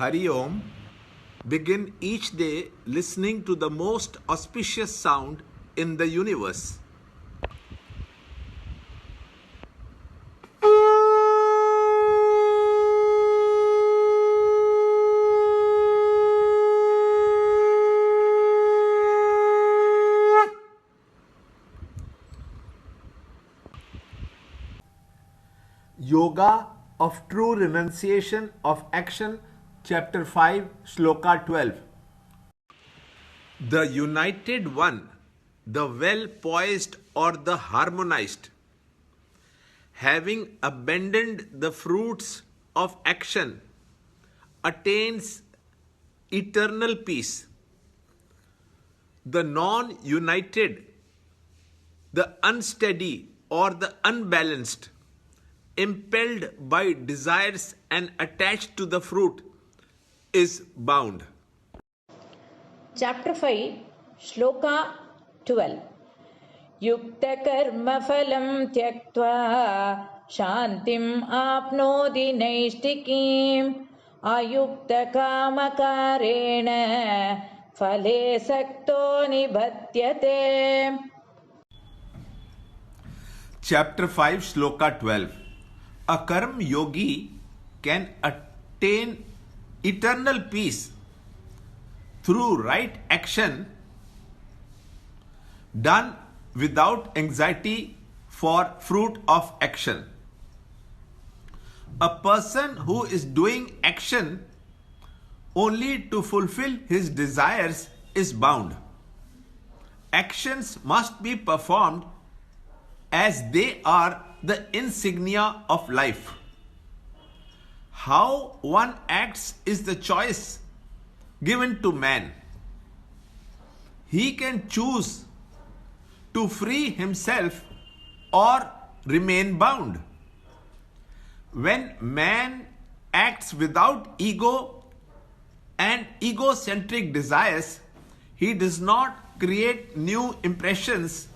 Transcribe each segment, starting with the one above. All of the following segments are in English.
Hari Om, begin each day listening to the most auspicious sound in the universe. Yoga of True Renunciation of Action, Chapter 5, Shloka 12. The united one, the well-poised or the harmonized, having abandoned the fruits of action, attains eternal peace. The non-united, the unsteady or the unbalanced, impelled by desires and attached to the fruit, is bound. Chapter 5, Shloka 12. Yukta karma phalam tyaktva shantim apnodi naishtikim ayukta kama karena phale sakto nibhatyate. Chapter 5, Shloka 12. A karma yogi can attain eternal peace through right action done without anxiety for fruit of action. A person who is doing action only to fulfill his desires is bound. Actions must be performed as they are the insignia of life. How one acts is the choice given to man. He can choose to free himself or remain bound. When man acts without ego and egocentric desires, he does not create new impressions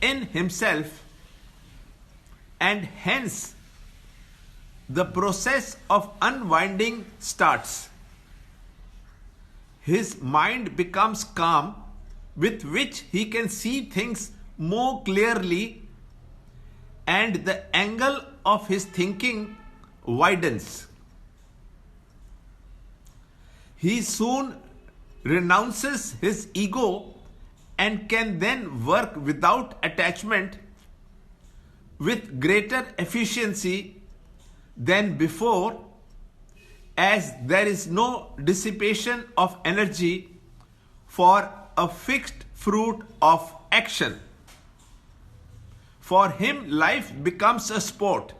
in himself, and hence the process of unwinding starts. His mind becomes calm, with which he can see things more clearly, and the angle of his thinking widens. He soon renounces his ego and can then work without attachment with greater efficiency than before, as there is no dissipation of energy for a fixed fruit of action. For him, life becomes a sport.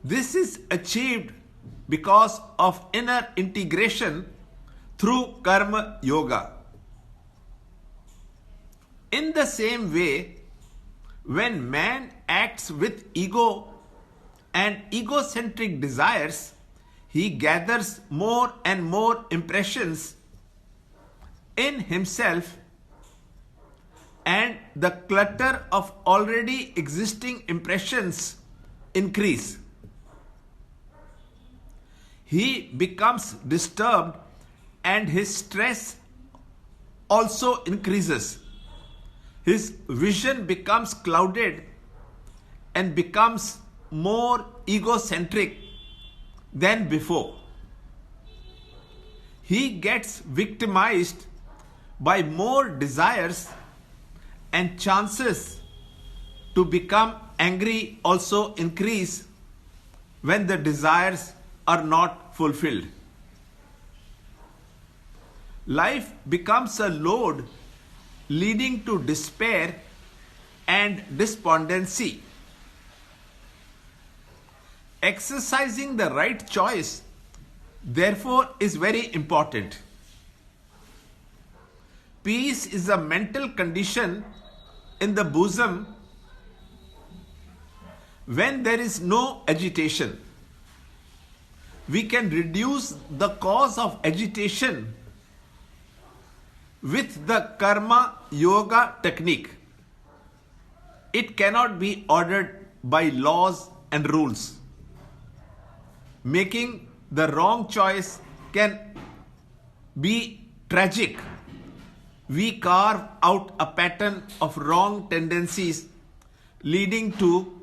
This is achieved because of inner integration through karma yoga. In the same way, when man acts with ego and egocentric desires, he gathers more and more impressions in himself, and the clutter of already existing impressions increase. He becomes disturbed and his stress also increases. His vision becomes clouded and becomes more egocentric than before. He gets victimized by more desires, and chances to become angry also increase when the desires are not fulfilled. Life becomes a load leading to despair and despondency. Exercising the right choice, therefore, is very important. Peace is a mental condition in the bosom when there is no agitation. We can reduce the cause of agitation with the karma yoga technique. It cannot be ordered by laws and rules. Making the wrong choice can be tragic. We carve out a pattern of wrong tendencies leading to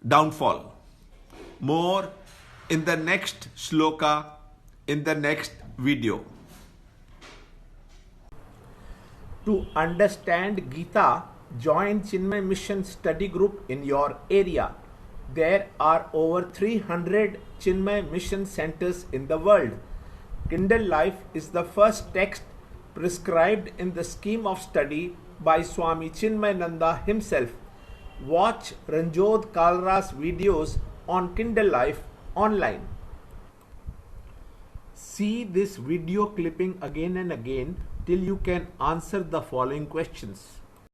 downfall. More in the next shloka, in the next video. To understand Gita, join Chinmaya Mission study group in your area. There are over 300 Chinmaya Mission centers in the world. Kindle Life is the first text prescribed in the scheme of study by Swami Chinmayananda himself. Watch Ranjot Kalra's videos on Kindle Life online. See this video clipping again and again till you can answer the following questions.